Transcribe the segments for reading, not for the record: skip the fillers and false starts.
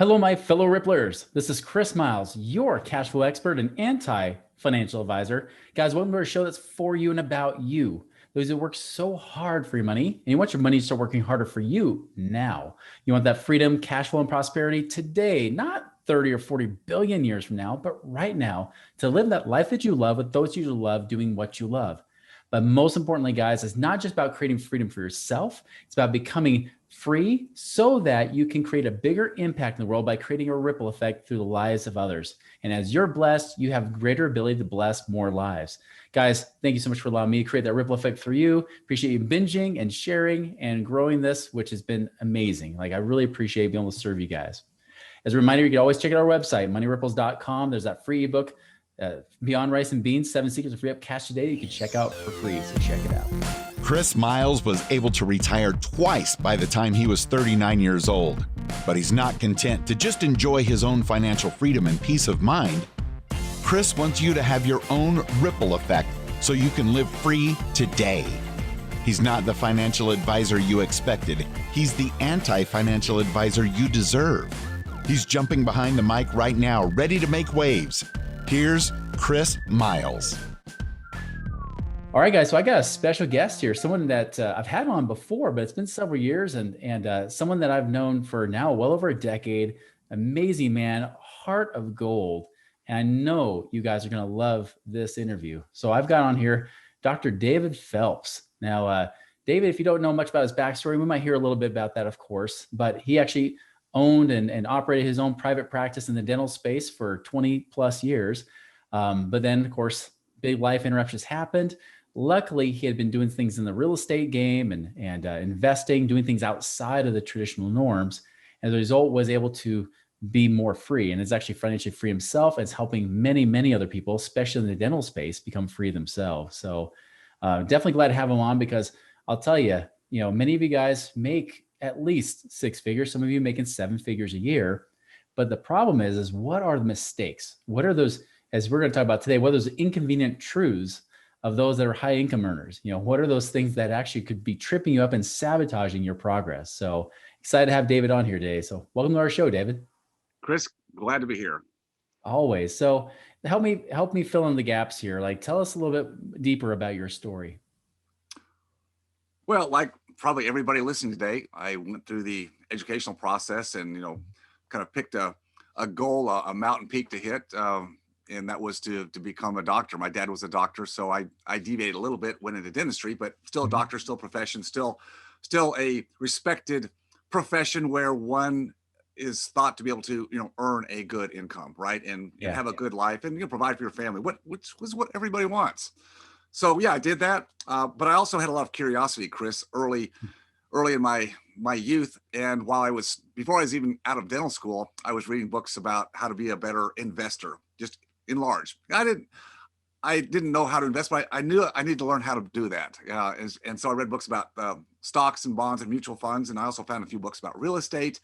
Hello, my fellow Ripplers. This is Chris Miles, your cash flow expert and anti-financial advisor. Guys, welcome to our show that's for you and about you. Those who work so hard for your money, and you want your money to start working harder for you now. You want that freedom, cash flow, and prosperity today, not 30 or 40 billion years from now, but right now, to live that life that you love with those you love, doing what you love. But most importantly, guys, it's not just about creating freedom for yourself. It's about becoming free so that you can create a bigger impact in the world by creating a ripple effect through the lives of others. And as you're blessed, you have greater ability to bless more lives. Guys, thank you so much for allowing me to create that ripple effect for you. Appreciate you binging and sharing and growing this, which has been amazing. Like, I really appreciate being able to serve you guys. As a reminder, you can always check out our website, moneyripples.com. There's that free ebook, Beyond Rice and Beans, 7 Secrets to Free Up Cash Today. You can check out for free, so check it out. Chris Miles was able to retire twice by the time he was 39 years old, but he's not content to just enjoy his own financial freedom and peace of mind. Chris wants you to have your own ripple effect so you can live free today. He's not the financial advisor you expected. He's the anti-financial advisor you deserve. He's jumping behind the mic right now, ready to make waves. Here's Chris Miles. All right, guys. So I got a special guest here, someone that I've had on before, but it's been several years, and someone that I've known for now well over a decade. Amazing man, heart of gold. And I know you guys are going to love this interview. So I've got on here Dr. David Phelps. Now, David, if you don't know much about his backstory, we might hear a little bit about that, of course, but he actually owned and operated his own private practice in the dental space for 20 plus years. But then, of course, big life interruptions happened. Luckily, he had been doing things in the real estate game and investing, doing things outside of the traditional norms. And as a result, was able to be more free, and is actually financially free himself. And it's helping many, many other people, especially in the dental space, become free themselves. So definitely glad to have him on, because I'll tell you, many of you guys make at least 6 figures. Some of you making 7 figures a year. But the problem is what are the mistakes? What are those, as we're going to talk about today, what are those inconvenient truths of those that are high income earners? What are those things that actually could be tripping you up and sabotaging your progress? So excited to have David on here today. So welcome to our show, David. Chris, glad to be here. Always. So help me fill in the gaps here. Like, tell us a little bit deeper about your story. Well, like probably everybody listening today, I went through the educational process and, kind of picked a goal, a mountain peak to hit. And that was to become a doctor. My dad was a doctor, so I deviated a little bit, went into dentistry, but still a doctor, still profession, still a respected profession where one is thought to be able to, earn a good income, right? And have a good life and provide for your family, which was what everybody wants. So yeah, I did that. But I also had a lot of curiosity, Chris, early in my youth. And before I was even out of dental school, I was reading books about how to be a better investor, just in large. I didn't know how to invest, but I knew I needed to learn how to do that. And so I read books about stocks and bonds and mutual funds. And I also found a few books about real estate,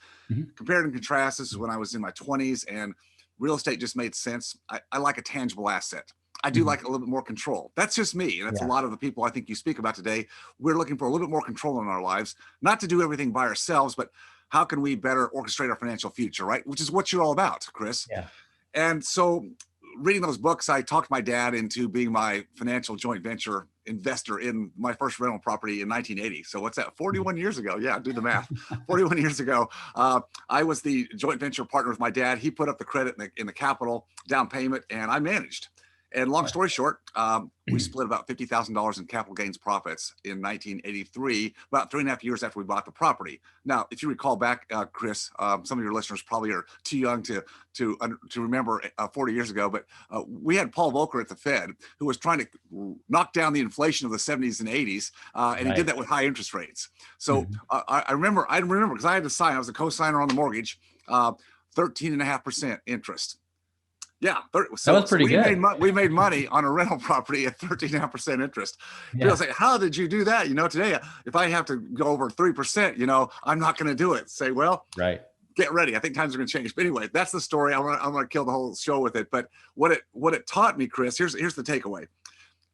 compared and contrast. This is when I was in my 20s, and real estate just made sense. I like a tangible asset. I do like a little bit more control. That's just me. And that's a lot of the people I think you speak about today. We're looking for a little bit more control in our lives, not to do everything by ourselves, but how can we better orchestrate our financial future, right? Which is what you're all about, Chris. Yeah. And so reading those books, I talked my dad into being my financial joint venture investor in my first rental property in 1980. So what's that? 41 years ago. Yeah, do the math. 41 years ago, I was the joint venture partner with my dad. He put up the credit in the capital down payment, and I managed. And long story short, we split about $50,000 in capital gains profits in 1983, about 3.5 years after we bought the property. Now, if you recall back, Chris, some of your listeners probably are too young to remember 40 years ago, but we had Paul Volcker at the Fed, who was trying to knock down the inflation of the 70s and 80s, and he did that with high interest rates. So I remember because I had to sign, I was a co-signer on the mortgage, 13.5% interest. Yeah, that was pretty good. We made money on a rental property at 13.5% interest. People say, "How did you do that?" Today, if I have to go over 3%, I'm not going to do it. Say, well, right. Get ready. I think times are going to change. But anyway, that's the story. I'm going to kill the whole show with it. But what it taught me, Chris, here's the takeaway: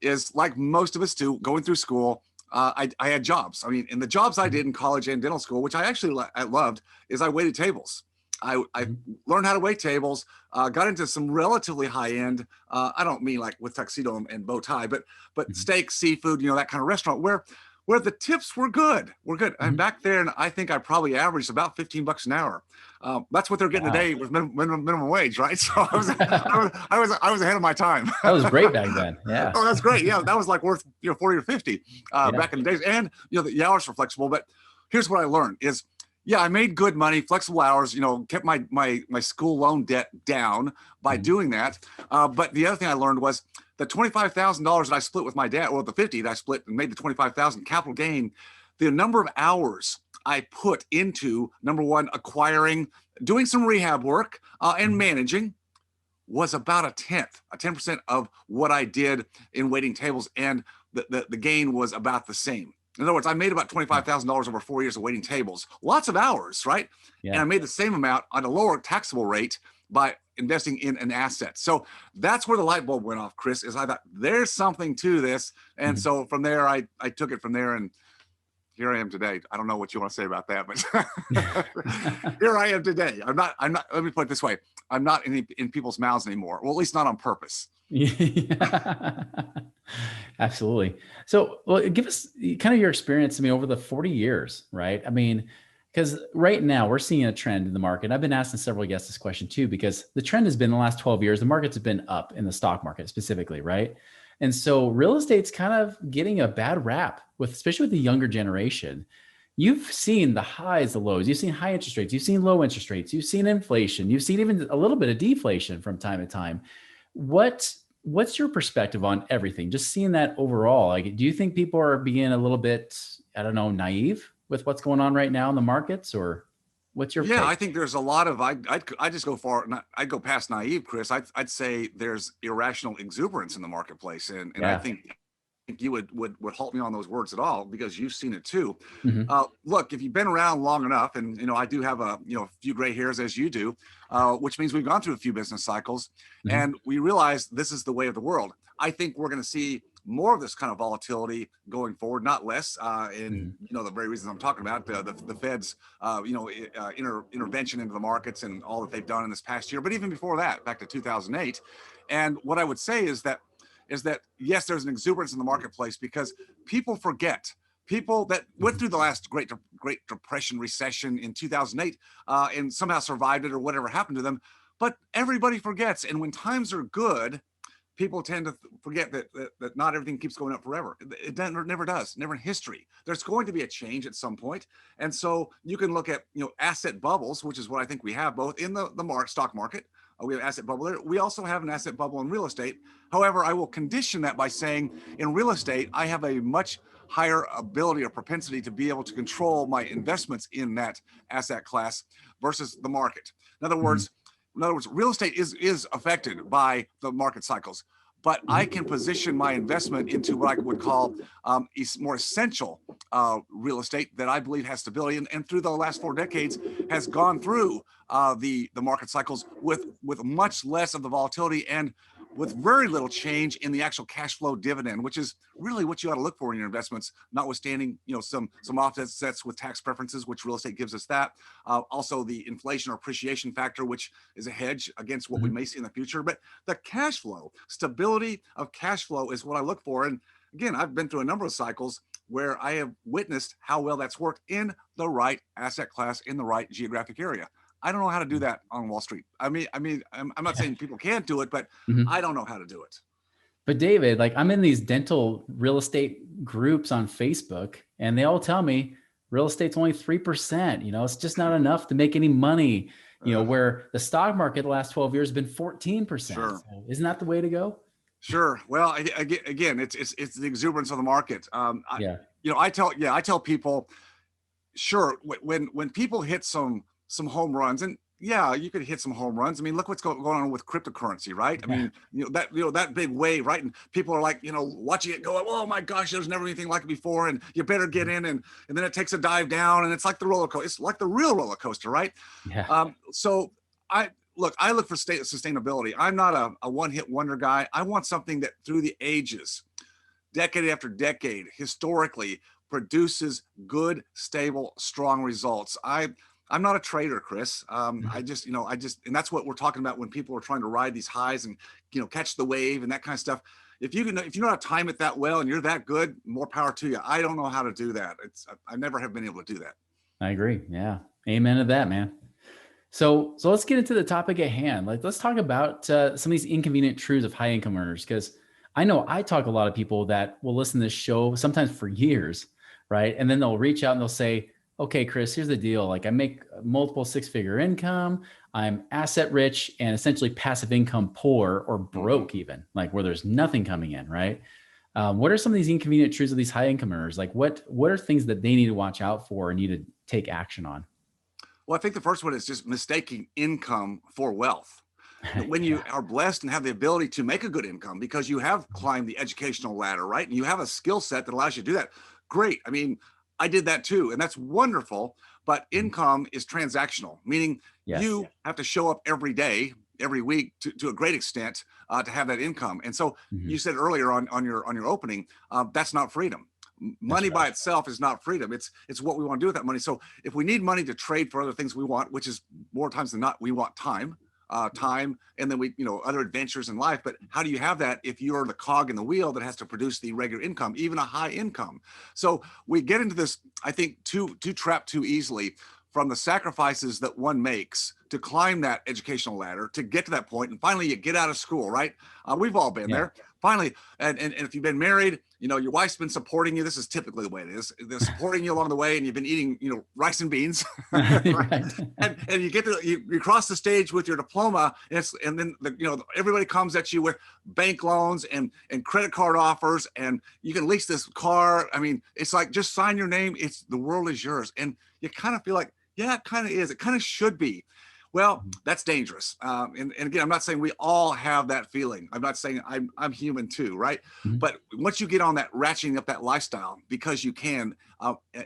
is like most of us do, going through school. I had jobs. I mean, and the jobs I did in college and dental school, which I actually I loved, is I waited tables. I learned how to wait tables, got into some relatively high end. I don't mean like with tuxedo and bow tie, but steak, seafood, that kind of restaurant where the tips were good. And back there, and I think I probably averaged about $15 an hour. That's what they're getting today with minimum wage, right? So I was ahead of my time. That was great back then. Yeah. Oh, that's great. Yeah, that was like worth 40 or 50 back in the days, and the hours were flexible. But here's what I learned is, yeah, I made good money, flexible hours, kept my school loan debt down by doing that. But the other thing I learned was the $25,000 that I split with my dad, or the 50 that I split and made the 25,000 capital gain, the number of hours I put into, number one, acquiring, doing some rehab work, and managing was about a 10% of what I did in waiting tables. And the gain was about the same. In other words, I made about $25,000 over 4 years of waiting tables, lots of hours, right? Yeah. And I made the same amount on a lower taxable rate by investing in an asset. So that's where the light bulb went off, Chris, is I thought there's something to this. And so from there, I took it from there, and here I am today. I don't know what you want to say about that, but here I am today. I'm not, let me put it this way. I'm not in people's mouths anymore. Well, at least not on purpose. Yeah. Absolutely. So, well, give us kind of your experience, over the 40 years, right? Because right now we're seeing a trend in the market. I've been asking several guests this question too, because the trend has been the last 12 years, the markets have been up in the stock market specifically, right? And so real estate's kind of getting a bad rap especially with the younger generation. You've seen the highs, the lows, you've seen high interest rates, you've seen low interest rates, you've seen inflation, you've seen even a little bit of deflation from time to time. What's your perspective on everything? Just seeing that overall, like, do you think people are being a little bit, I don't know, naive with what's going on right now in the markets, or what's your take? I think there's a lot of, I just go far, I'd go past naive, Chris. I'd say there's irrational exuberance in the marketplace. And I think you would halt me on those words at all, because you've seen it too. Look, if you've been around long enough, and I do have a few gray hairs as you do, which means we've gone through a few business cycles, and we realize this is the way of the world. I think we're going to see more of this kind of volatility going forward, not less. In the very reasons I'm talking about, the Fed's intervention into the markets and all that they've done in this past year, but even before that, back to 2008. And what I would say is that yes, there's an exuberance in the marketplace, because people forget. People that went through the last Great Depression recession in 2008 and somehow survived it, or whatever happened to them. But everybody forgets. And when times are good, people tend to forget that not everything keeps going up forever. It never does, never in history. There's going to be a change at some point. And so you can look at asset bubbles, which is what I think we have both in the stock market. We have an asset bubble there. We also have an asset bubble in real estate. However, I will condition that by saying in real estate, I have a much higher ability or propensity to be able to control my investments in that asset class versus the market. In other words, real estate is affected by the market cycles, but I can position my investment into what I would call more essential real estate that I believe has stability, and through the last 4 decades has gone through the market cycles with much less of the volatility and with very little change in the actual cash flow dividend, which is really what you ought to look for in your investments, notwithstanding some offsets with tax preferences, which real estate gives us that. Also the inflation or appreciation factor, which is a hedge against what we may see in the future. But the cash flow, stability of cash flow is what I look for. And again, I've been through a number of cycles where I have witnessed how well that's worked in the right asset class, in the right geographic area. I don't know how to do that on Wall Street. I'm not saying people can't do it, but I don't know how to do it. But David, like, I'm in these dental real estate groups on Facebook, and they all tell me real estate's only 3%. It's just not enough to make any money. Where the stock market the last 12 years has been 14%. Sure. So isn't that the way to go? Sure. Well, again, it's the exuberance of the market. I tell people, sure, when people hit some home runs, and you could hit some home runs. I mean, look what's going on with cryptocurrency, right? I mean, that big wave, right? And people are like, watching it go, oh my gosh, there's never anything like it before, and you better get in, and then it takes a dive down, and it's like the roller coaster. It's like the real roller coaster, right? Yeah. So I look for sustainability. I'm not a one-hit wonder guy. I want something that through the ages, decade after decade, historically produces good, stable, strong results. I'm not a trader, Chris. I just, and that's what we're talking about when people are trying to ride these highs and, catch the wave and that kind of stuff. If you know how to time it that well and you're that good, more power to you. I don't know how to do that. I never have been able to do that. I agree. Yeah. Amen to that, man. So let's get into the topic at hand. Like, let's talk about some of these inconvenient truths of high income earners, because I know I talk to a lot of people that will listen to this show sometimes for years, right? And then they'll reach out and they'll say, okay, Chris, here's the deal. Like, I make multiple six-figure income. I'm asset rich and essentially passive income poor or broke, even like where there's nothing coming in, right? What are some of these inconvenient truths of these high income earners? Like, what are things that they need to watch out for and need to take action on? Well, I think the first one is just mistaking income for wealth. When you are blessed and have the ability to make a good income because you have climbed the educational ladder, right? And you have a skill set that allows you to do that. Great. I mean, I did that too, and that's wonderful. But income is transactional, meaning you have to show up every day, every week to a great extent to have that income. And so you said earlier on your opening, that's not freedom. Money by itself is not freedom. It's what we want to do with that money. So if we need money to trade for other things we want, which is more times than not, we want time, and then other adventures in life. But how do you have that if you're the cog in the wheel that has to produce the regular income, even a high income? So we get into this, I think, too trapped too easily from the sacrifices that one makes to climb that educational ladder to get to that point. And finally you get out of school, right? We've all been there. Finally, and if you've been married, your wife's been supporting you. This is typically the way it is. They're supporting you along the way, and you've been eating, rice and beans. Right? and you get to you cross the stage with your diploma, and then everybody comes at you with bank loans and credit card offers, and you can lease this car. I mean, it's like, just sign your name. The world is yours, and you kind of feel like, yeah, it kind of is. It kind of should be. Well, that's dangerous. And again, I'm not saying we all have that feeling. I'm not saying I'm human too, right? But once you get on that ratcheting up that lifestyle, because you can,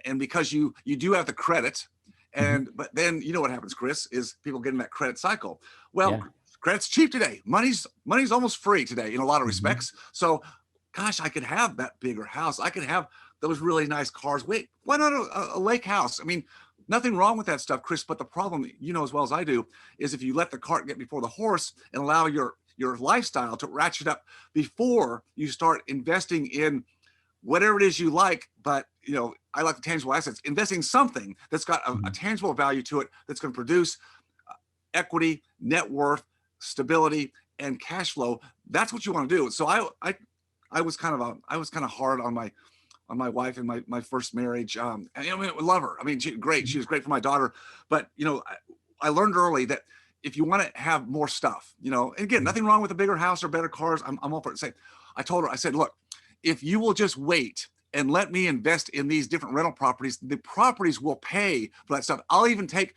and because you do have the credit, but then what happens, Chris, is people get in that credit cycle. Well, credit's cheap today. Money's almost free today in a lot of respects. So, gosh, I could have that bigger house. I could have those really nice cars. Wait, why not a lake house? I mean, nothing wrong with that stuff, Chris, but the problem, as well as I do, is if you let the cart get before the horse and allow your lifestyle to ratchet up before you start investing in whatever it is you like. But, I like the tangible assets, investing something that's got a tangible value to it, that's going to produce equity, net worth, stability, and cash flow. That's what you want to do. So I was kind of hard on my wife in my first marriage. And I love her. I mean, she was great for my daughter. But, I learned early that if you want to have more stuff, and again, nothing wrong with a bigger house or better cars. I'm all for it. I told her, I said, look, if you will just wait and let me invest in these different rental properties, the properties will pay for that stuff. I'll even take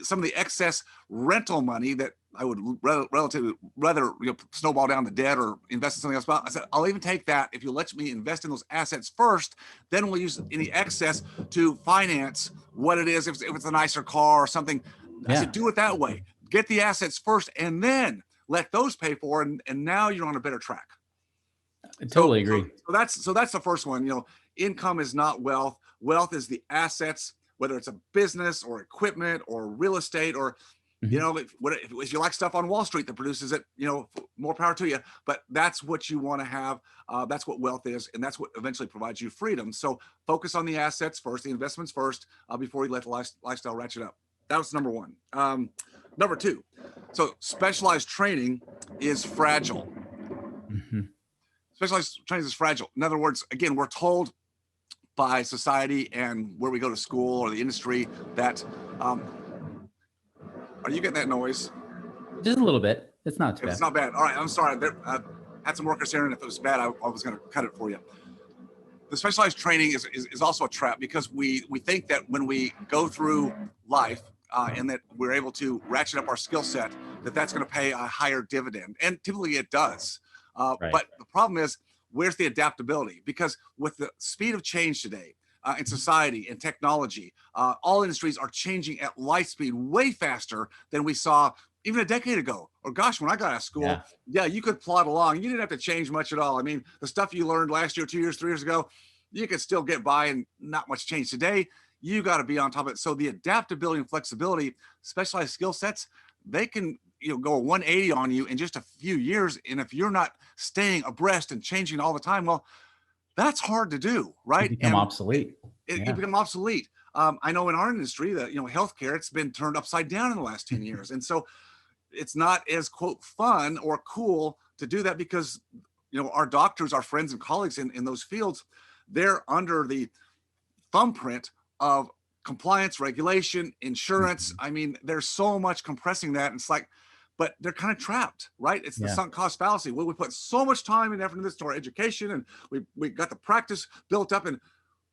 some of the excess rental money that I would relatively rather snowball down the debt or invest in something else. But I said, I'll even take that if you let me invest in those assets first. Then we'll use any excess to finance what it is. If it's a nicer car or something, I said, do it that way. Get the assets first, and then let those pay for it. And now you're on a better track. I totally agree. So that's the first one. Income is not wealth. Wealth is the assets, whether it's a business or equipment or real estate or if you like stuff on Wall Street that produces it, more power to you. But that's what you want to have. That's what wealth is, and that's what eventually provides you freedom. So focus on the assets first, the investments first, before you let the lifestyle ratchet up. That was number one. Number two, so specialized training is fragile. Specialized training is fragile. In other words, again, we're told by society and where we go to school or the industry that are you getting that noise? Just a little bit. It's not too bad. It's not bad. All right. I'm sorry. I had some workers here, and if it was bad, I was going to cut it for you. The specialized training is also a trap because we think that when we go through life and that we're able to ratchet up our skill set, that's going to pay a higher dividend. And typically it does. But the problem is, where's the adaptability? Because with the speed of change today, in society and technology, all industries are changing at light speed, way faster than we saw even a decade ago. Or gosh, when I got out of school, you could plod along. You didn't have to change much at all. I mean, the stuff you learned last year, 2 years, 3 years ago, you could still get by and not much change. Today, You got to be on top of it. So the adaptability and flexibility, specialized skill sets, they can, go 180 on you in just a few years. And if you're not staying abreast and changing all the time, well, that's hard to do, You right? become obsolete. You become obsolete. I know in our industry that, healthcare, it's been turned upside down in the last 10 years. And so it's not as quote fun or cool to do that because, our doctors, our friends and colleagues in those fields, they're under the thumbprint of compliance, regulation, insurance. I mean, there's so much compressing that. And it's like, but they're kind of trapped, right? It's the sunk cost fallacy. Well, we put so much time and effort into this, to our education, and we got the practice built up, and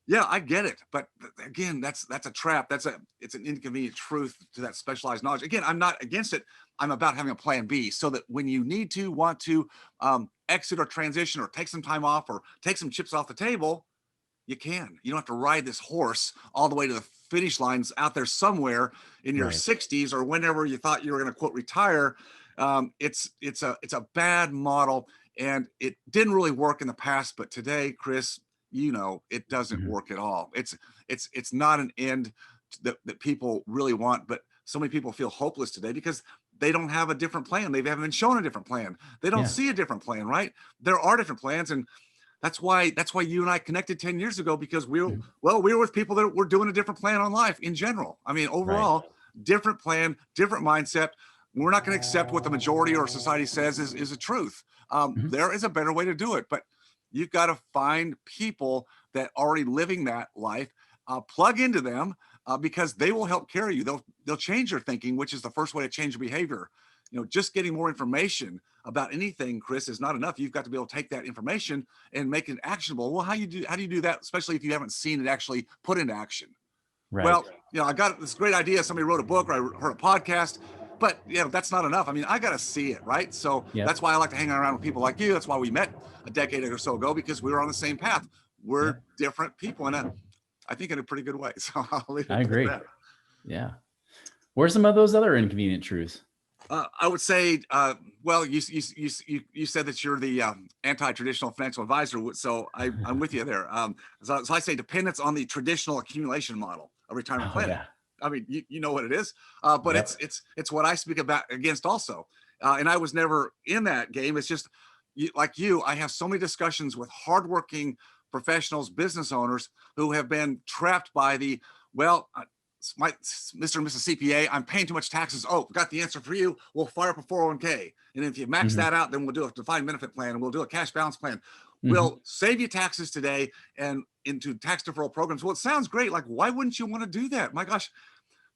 yeah, I get it. But again, that's a trap. It's an inconvenient truth to that specialized knowledge. Again, I'm not against it. I'm about having a plan B so that when you want to exit or transition or take some time off or take some chips off the table, you can. You don't have to ride this horse all the way to the finish lines out there somewhere in your 60s or whenever you thought you were going to quote retire. It's a bad model, and it didn't really work in the past. But today, Chris, it doesn't work at all. It's not an end that people really want. But so many people feel hopeless today because they don't have a different plan. They haven't been shown a different plan. They don't see a different plan, right? There are different plans, and that's why you and I connected 10 years ago, because we were with people that were doing a different plan on life in general. I mean, overall, different plan, different mindset. We're not going to accept what the majority or society says is a truth. There is a better way to do it, but you've got to find people that are already living that life, plug into them, because they will help carry you. They'll change your thinking, which is the first way to change your behavior. Just getting more information about anything, Chris, is not enough. You've got to be able to take that information and make it actionable. Well, how do you do that, especially if you haven't seen it actually put into action? Right. Well, I got this great idea. Somebody wrote a book or I heard a podcast, but that's not enough. I mean, I got to see it, right? So that's why I like to hang around with people like you. That's why we met a decade or so ago, because we were on the same path. We're different people, and I think in a pretty good way. So I'll leave it I agree. at that. Yeah. Where's some of those other inconvenient truths? I would say, well, you said that you're the anti-traditional financial advisor, so I'm with you there. So I say dependence on the traditional accumulation model of retirement planning. I mean, you know what it is, but it's what I speak about against also. And I was never in that game. It's just like you, I have so many discussions with hardworking professionals, business owners who have been trapped by the, Mr. and Mrs. CPA, I'm paying too much taxes. Oh, got the answer for you. We'll fire up a 401k. And if you max that out, then we'll do a defined benefit plan, and we'll do a cash balance plan. We'll save you taxes today and into tax deferral programs. Well, it sounds great. Like, why wouldn't you want to do that? My gosh,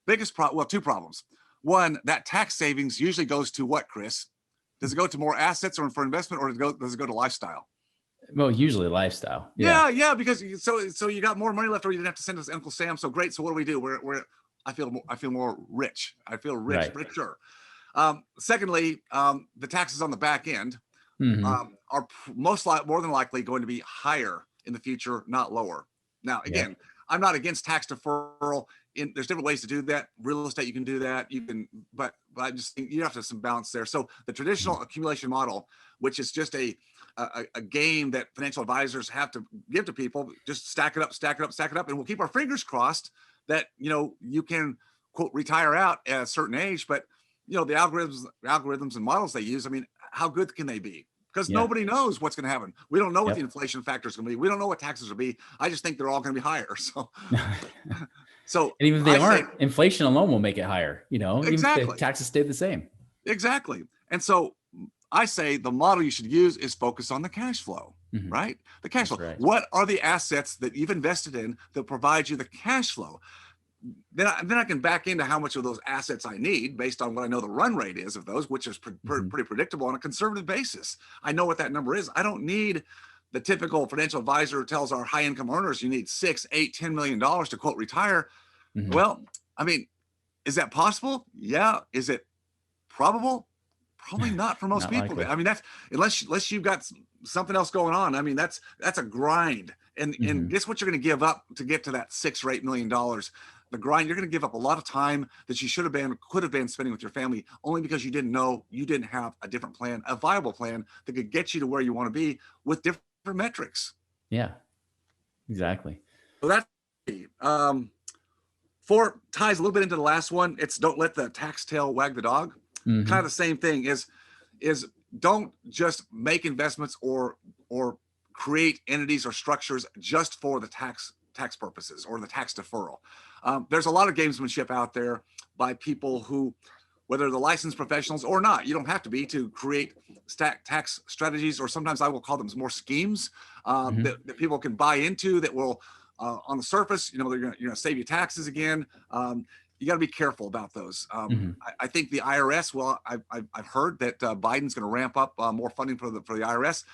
two problems. One, that tax savings usually goes to what, Chris? Does it go to more assets or for investment, or does it go to lifestyle? Well, usually lifestyle. Yeah, because so you got more money left, or you didn't have to send us Uncle Sam. So great. So what do we do? I feel more rich. I feel richer. Secondly, the taxes on the back end are more than likely going to be higher in the future, not lower. Now, again, I'm not against tax deferral. There's different ways to do that. Real estate, you can do that. You can, but I just think you have to have some balance there. So the traditional accumulation model, which is just a game that financial advisors have to give to people, just stack it up, and we'll keep our fingers crossed that you can quote retire out at a certain age. But the algorithms and models they use, I mean, how good can they be? Because nobody knows what's going to happen. We don't know what the inflation factor is going to be. We don't know what taxes will be. I just think they're all going to be higher. So and even if they aren't, inflation alone will make it higher. Exactly. Even if the taxes stay the same. Exactly. And so I say the model you should use is focus on the cash flow, right? The cash flow. Right. What are the assets that you've invested in that provide you the cash flow? Then I can back into how much of those assets I need based on what I know the run rate is of those, which is pretty predictable on a conservative basis. I know what that number is. I don't need the typical financial advisor who tells our high income earners you need $6, $8, $10 million to quote retire. Well, I mean, is that possible? Yeah. Is it probable? Probably not for most people. Likely. I mean, that's unless you've got something else going on. I mean, that's a grind. And guess what you're going to give up to get to that $6 or $8 million? The grind, you're going to give up a lot of time that you could have been spending with your family, only because you didn't know, you didn't have a different plan, a viable plan that could get you to where you want to be with different metrics. Yeah, exactly. So that's 4 ties a little bit into the last one. It's don't let the tax tail wag the dog. Kind of the same thing is don't just make investments or create entities or structures just for the tax purposes or the tax deferral. There's a lot of gamesmanship out there by people who, whether they're licensed professionals or not, you don't have to be to create tax strategies, or sometimes I will call them more schemes that people can buy into that will, on the surface, they're going to save you taxes again. You got to be careful about those. I think the IRS, well, I've heard that Biden's going to ramp up more funding for the IRS.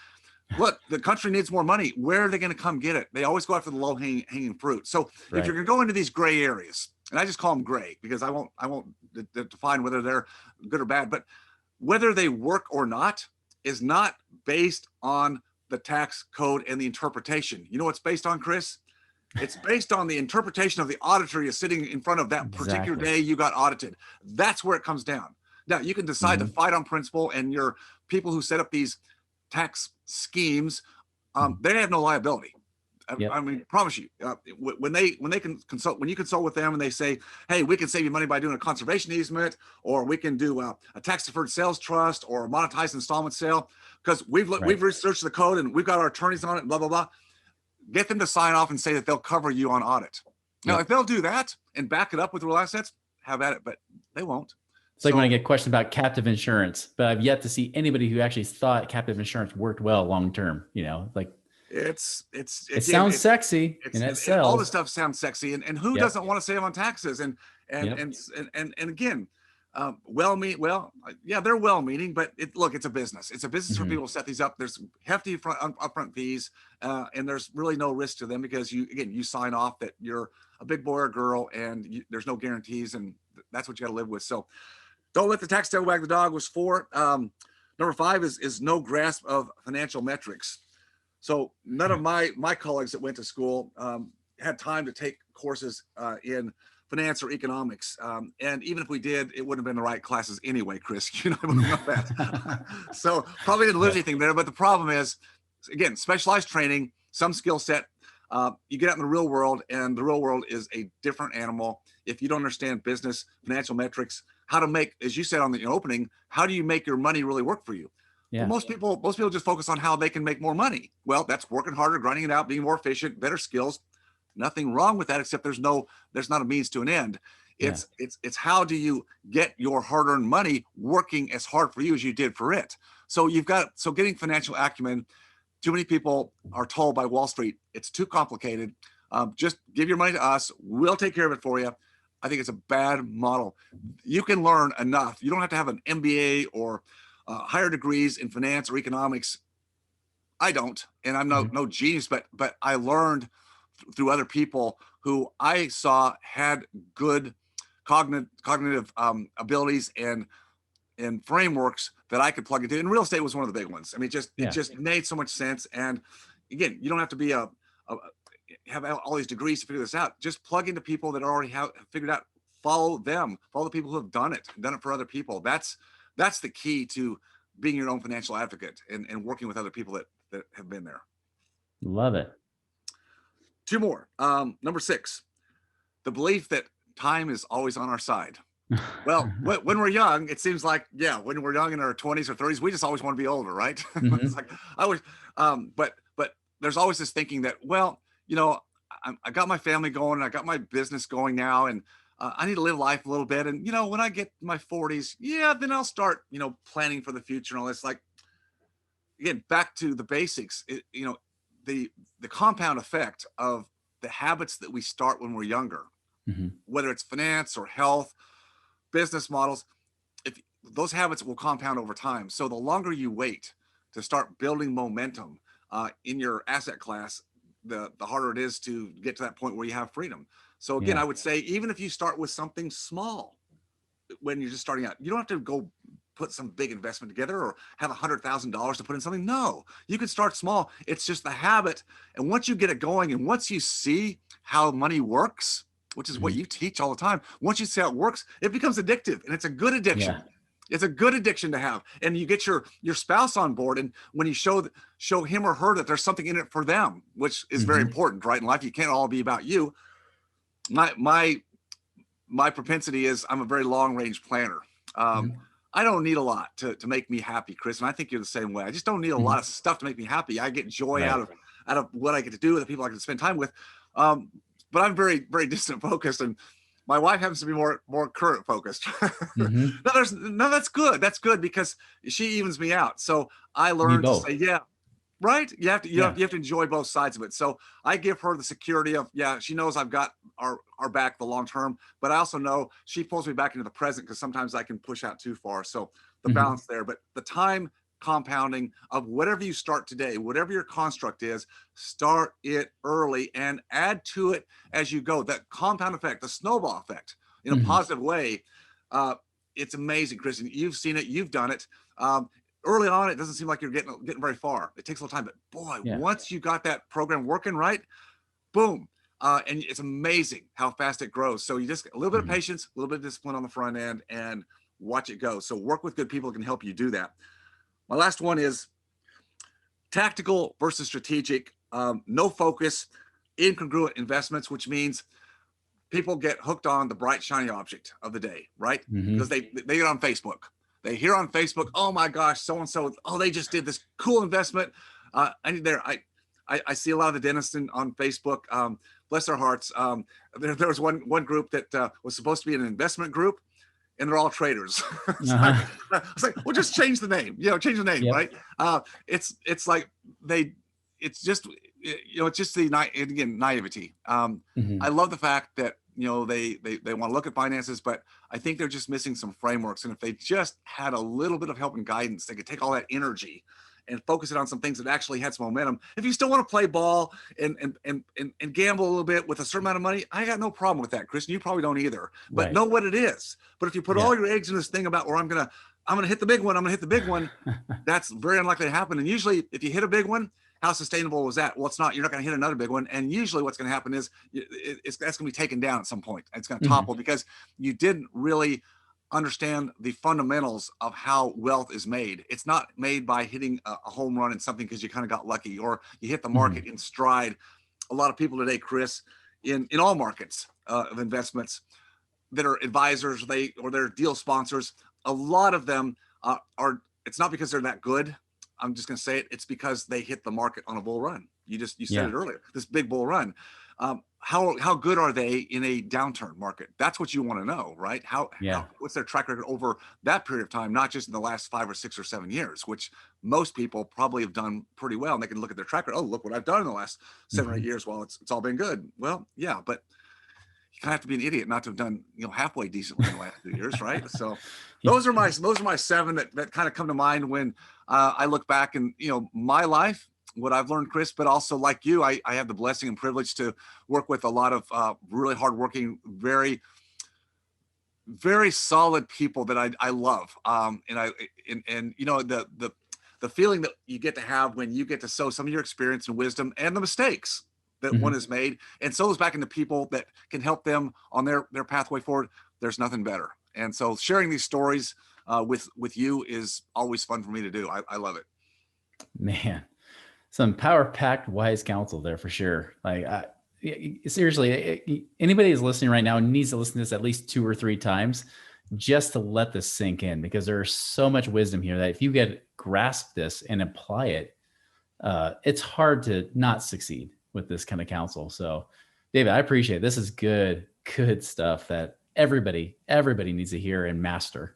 Look, the country needs more money. Where are they going to come get it? They always go after the low hanging fruit. So if you're going to go into these gray areas, and I just call them gray because I won't define whether they're good or bad, but whether they work or not is not based on the tax code and the interpretation. You know what's based on, Chris? It's based on the interpretation of the auditor you're sitting in front of that particular day you got audited. That's where it comes down. Now, you can decide to fight on principle, and your people who set up these tax schemes, they have no liability. I mean, promise you, when they can consult, when you consult with them and they say, hey, we can save you money by doing a conservation easement, or we can do a tax deferred sales trust or a monetized installment sale, because we've researched the code and we've got our attorneys on it, and blah, blah, blah. Get them to sign off and say that they'll cover you on audit. Now, if they'll do that and back it up with real assets, have at it, but they won't. It's like when I get questioned about captive insurance, but I've yet to see anybody who actually thought captive insurance worked well long term. Like it sounds sexy and it sells. All this stuff sounds sexy, and who doesn't want to save on taxes? And again, they're well-meaning, but it's a business. It's a business for people to set these up. There's hefty upfront fees, and there's really no risk to them because you sign off that you're a big boy or girl, and there's no guarantees, and that's what you got to live with. So don't let the tax tail wag the dog was 4. Number 5 is no grasp of financial metrics. So none of my colleagues that went to school had time to take courses in finance or economics. And even if we did, it wouldn't have been the right classes anyway, Chris. I wouldn't know that. So probably didn't lose anything there. But the problem is, again, specialized training, some skill set. You get out in the real world, and the real world is a different animal. If you don't understand business, financial metrics, how to make, as you said on the opening, how do you make your money really work for you? Yeah. Well, most people just focus on how they can make more money. Well, that's working harder, grinding it out, being more efficient, better skills. Nothing wrong with that, except there's not a means to an end. It's how do you get your hard-earned money working as hard for you as you did for it. So getting financial acumen. Too many people are told by Wall Street it's too complicated. Just give your money to us. We'll take care of it for you. I think it's a bad model. You can learn enough. You don't have to have an MBA or higher degrees in finance or economics. I don't, and I'm no genius, but I learned through other people who I saw had good cognitive abilities and frameworks that I could plug into. And real estate was one of the big ones. I mean, it just made so much sense. And again, you don't have to be have all these degrees to figure this out. Just plug into people that already have figured out. Follow them. Follow the people who have done it for other people. That's the key to being your own financial advocate and working with other people that have been there. Love it. 2 more. Number 6, the belief that time is always on our side. Well, when we're young, it seems like, when we're young in our 20s or 30s, we just always want to be older, right? It's like but there's always this thinking that, I got my family going, and I got my business going now, and I need to live life a little bit. And, when I get my 40s, then I'll start, planning for the future and all this. Like, again, back to the basics, the compound effect of the habits that we start when we're younger, whether it's finance or health, business models, if those habits will compound over time. So the longer you wait to start building momentum in your asset class, the harder it is to get to that point where you have freedom. So again, I would say, even if you start with something small, when you're just starting out, you don't have to go put some big investment together or have $100,000 to put in something. No, you can start small. It's just the habit. And once you get it going, and once you see how money works, which is what you teach all the time, once you see how it works, it becomes addictive, and it's a good addiction. Yeah. It's a good addiction to have. And you get your spouse on board, and when you show him or her that there's something in it for them, which is very important, right? In life, you can't all be about you. My my propensity is I'm a very long range planner. Mhm. I don't need a lot to make me happy, Chris. And I think you're the same way. I just don't need a lot Mhm. of stuff to make me happy. I get joy Right. out of what I get to do with the people I get to spend time with. Um, but I'm very, very distant focused, and my wife happens to be more current focused. Mhm. No, that's good. That's good because she evens me out. So I You need learned to say, both. yeah, right. Yeah. You have to enjoy both sides of it. So I give her the security of, yeah, she knows I've got our back the long term, but I also know she pulls me back into the present because sometimes I can push out too far. So the Mhm. balance there, but the time compounding of whatever you start today, whatever your construct is, start it early and add to it as you go. That compound effect, the snowball effect in a Mhm. positive way. Uh, it's amazing, Kristen. You've seen it, you've done it. Um, Early on, it doesn't seem like you're getting very far. It takes a little time, but boy, Yeah. once you got that program working right, boom. And it's amazing how fast it grows. So you just a little bit of Mhm. patience, a little bit of discipline on the front end, and watch it go. So work with good people who can help you do that. My last one is tactical versus strategic. No focus, incongruent investments, which means people get hooked on the bright shiny object of the day, right? Because Mhm. they get on Facebook. They hear on Facebook, oh my gosh, so and so, oh, they just did this cool investment. I see a lot of the dentists on Facebook. Bless their hearts. There was one group that was supposed to be an investment group, and they're all traders. Uh-huh. I was like, well, just change the name. Change the name, Yep. right? It's like they, it's just it's just the again naivety. I Mhm. love the fact that they want to look at finances, but I think they're just missing some frameworks. And if they just had a little bit of help and guidance, they could take all that energy and focus it on some things that actually had some momentum. If you still want to play ball and gamble a little bit with a certain amount of money, I got no problem with that, Chris. You probably don't either. But Right. know what it is. But if you put Yeah. all your eggs in this thing about where I'm gonna hit the big one, I'm gonna hit the big one, that's very unlikely to happen. And usually, if you hit a big one, how sustainable was that? Well, it's not. You're not going to hit another big one. And usually, what's going to happen is that's going to be taken down at some point. It's going to Mhm. topple because you didn't really understand the fundamentals of how wealth is made. It's not made by hitting a home run in something because you kind of got lucky or you hit the market Mhm. in stride. A lot of people today, Chris, in all markets of investments that are advisors, or they're deal sponsors. A lot of them are. It's not because they're that good. I'm just going to say it. It's because they hit the market on a bull run. You said Yeah. it earlier. This big bull run. How good are they in a downturn market? That's what you want to know, right? How Yeah. what's their track record over that period of time, not just in the last 5 or 6 or 7 years, which most people probably have done pretty well. And they can look at their track record. Oh, look what I've done in the last 7 or 8 years. Well, it's all been good. Well, yeah, but you kind of have to be an idiot not to have done halfway decently in the last 2 years, right? So Yeah. those are my seven that kind of come to mind when I look back and my life, what I've learned, Chris. But also like you, I have the blessing and privilege to work with a lot of really hardworking, very very solid people that I love. And the feeling that you get to have when you get to sow some of your experience and wisdom and the mistakes that one Mhm. has made and sow those back into people that can help them on their pathway forward. There's nothing better. And so sharing these stories with you is always fun for me to do. I love it. Man, some power-packed wise counsel there for sure. Like, seriously, anybody who's listening right now needs to listen to this at least 2 or 3 times just to let this sink in, because there's so much wisdom here that if you get grasp this and apply it, it's hard to not succeed with this kind of counsel. So, David, I appreciate it. This is good stuff that everybody needs to hear and master.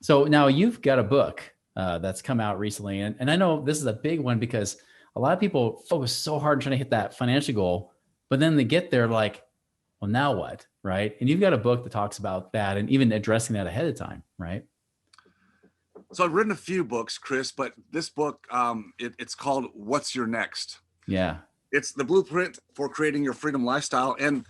So now you've got a book that's come out recently, and I know this is a big one because a lot of people focus so hard on trying to hit that financial goal, but then they get there like, well, now what, right? And you've got a book that talks about that and even addressing that ahead of time, right? So I've written a few books, Chris, but this book, it's called What's Your Next? Yeah. It's the blueprint for creating your freedom lifestyle. And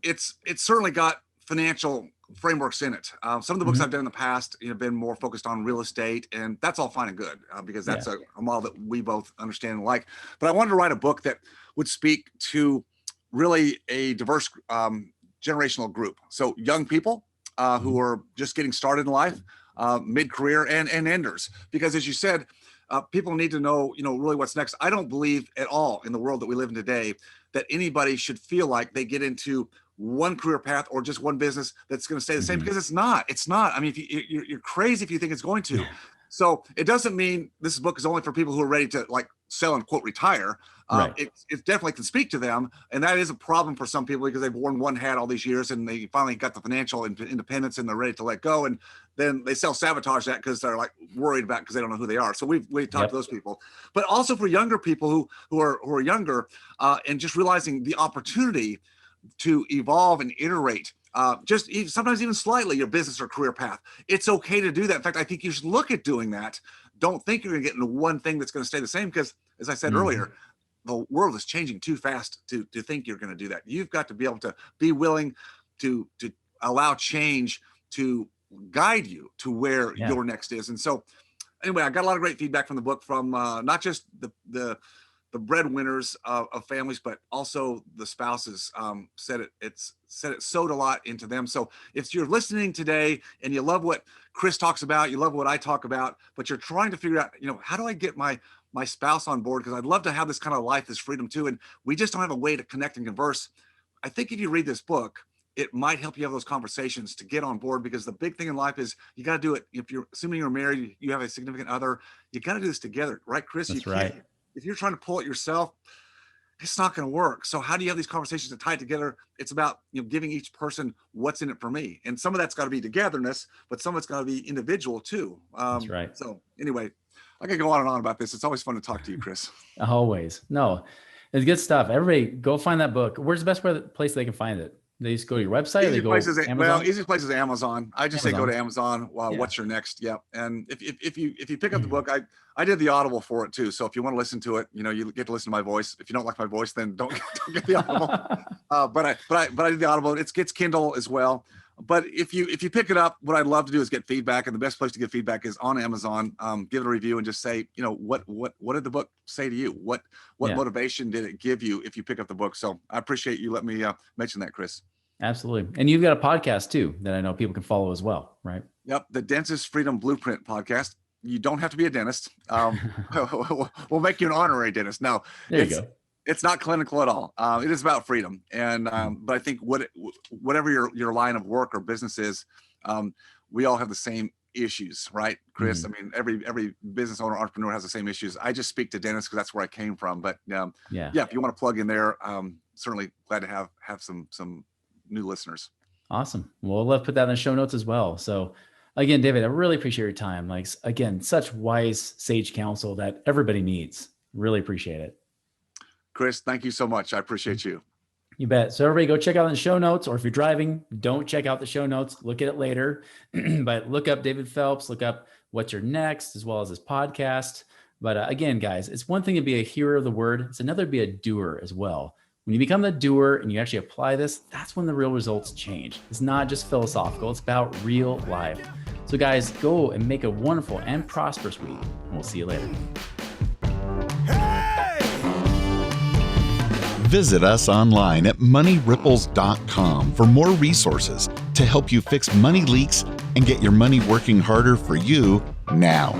it's certainly got financial frameworks in it. Some of the books I've Mhm. done in the past have been more focused on real estate, and that's all fine and good because that's Yeah. a model that we both understand and like. But I wanted to write a book that would speak to really a diverse generational group. So young people who Mhm. are just getting started in life, mid-career, and enders. Because as you said, people need to know, really what's next. I don't believe at all in the world that we live in today that anybody should feel like they get into one career path or just one business that's going to stay the same, because it's not. I mean, if you're crazy if you think it's going to. So it doesn't mean this book is only for people who are ready to like sell and quote retire. Right. It definitely can speak to them, and that is a problem for some people because they've worn one hat all these years and they finally got the financial independence and they're ready to let go, and then they self-sabotage that because they're like worried about because they don't know who they are. So we talked to those people, but also for younger people who are younger and just realizing the opportunity to evolve and iterate. Sometimes even slightly your business or career path. It's okay to do that. In fact, I think you should look at doing that. Don't think you're going to get into one thing that's going to stay the same, because as I said earlier, the world is changing too fast to think you're going to do that. You've got to be able to be willing to allow change to guide you to where your next is. And so anyway, I got a lot of great feedback from the book from not just the breadwinners of families, but also the spouses. Said it sewed a lot into them. So if you're listening today and you love what Chris talks about, you love what I talk about, but you're trying to figure out, how do I get my spouse on board? Because I'd love to have this kind of life, this freedom too. And we just don't have a way to connect and converse. I think if you read this book, it might help you have those conversations to get on board, because the big thing in life is you got to do it. If you're assuming you're married, you have a significant other, you got to do this together, right, Chris? That's right. If you're trying to pull it yourself, it's not going to work. So how do you have these conversations to tie it together? It's about giving each person what's in it for me, and some of that's got to be togetherness, but some of it's got to be individual too. That's right. So anyway, I could go on and on about this. It's always fun to talk to you, Chris. Always. No, it's good stuff. Everybody go find that book. Where's the best place they can find it? They just go to your website. Or they go Amazon? Well, easiest place is Amazon. I just say go to Amazon. What's your next? Yeah. And if you pick up the book, I did the Audible for it too. So if you want to listen to it, you get to listen to my voice. If you don't like my voice, then don't get the Audible. But I did the Audible. It gets Kindle as well. But if you pick it up, what I'd love to do is get feedback, and the best place to get feedback is on Amazon. Give it a review and just say, what did the book say to you? What motivation did it give you if you pick up the book? So I appreciate you letting me mention that, Chris. Absolutely. And you've got a podcast too that I know people can follow as well, right? Yep. The Dentist Freedom Blueprint podcast. You don't have to be a dentist. We'll make you an honorary dentist. No, there you go. It's not clinical at all. It is about freedom. And, but I think whatever your line of work or business is, we all have the same issues, right, Chris? I mean, every business owner, entrepreneur has the same issues. I just speak to dentists because that's where I came from. But if you want to plug in there, certainly glad to have some new listeners. Awesome. Well, we'll put that in the show notes as well. So again, David, I really appreciate your time. Like, again, such wise, sage counsel that everybody needs. Really appreciate it. Chris, thank you so much. I appreciate you. You bet. So everybody go check out the show notes, or if you're driving, don't check out the show notes, look at it later, but look up David Phelps, look up What's Your Next, as well as his podcast. But again, guys, it's one thing to be a hearer of the word. It's another to be a doer as well. When you become the doer and you actually apply this, that's when the real results change. It's not just philosophical, it's about real life. So guys, go and make a wonderful and prosperous week. And we'll see you later. Visit us online at moneyripples.com for more resources to help you fix money leaks and get your money working harder for you now.